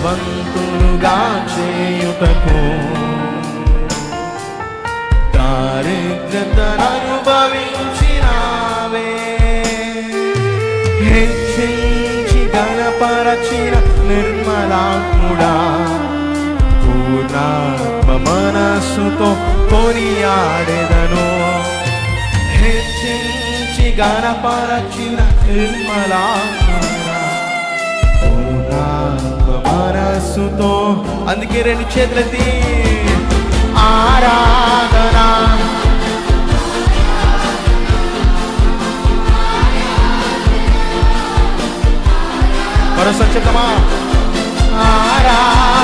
ధనవంతులుగా చేయుటకు దారిద్రతను అనుభవించినావే. హెచ్చించి గణపరచిన నిర్మలాత్ముడా పూర్ణాత్మ మనస్సుతో కొనియాడెదను. హెచ్చించి గణపరచిన నిర్మలాత్ముడా పూర్ణాత్మ మనస్సుతో. అందుకే రెండు చేతులెత్తి ఆరాధన మరోసారి చెప్తామా? ఆరాధన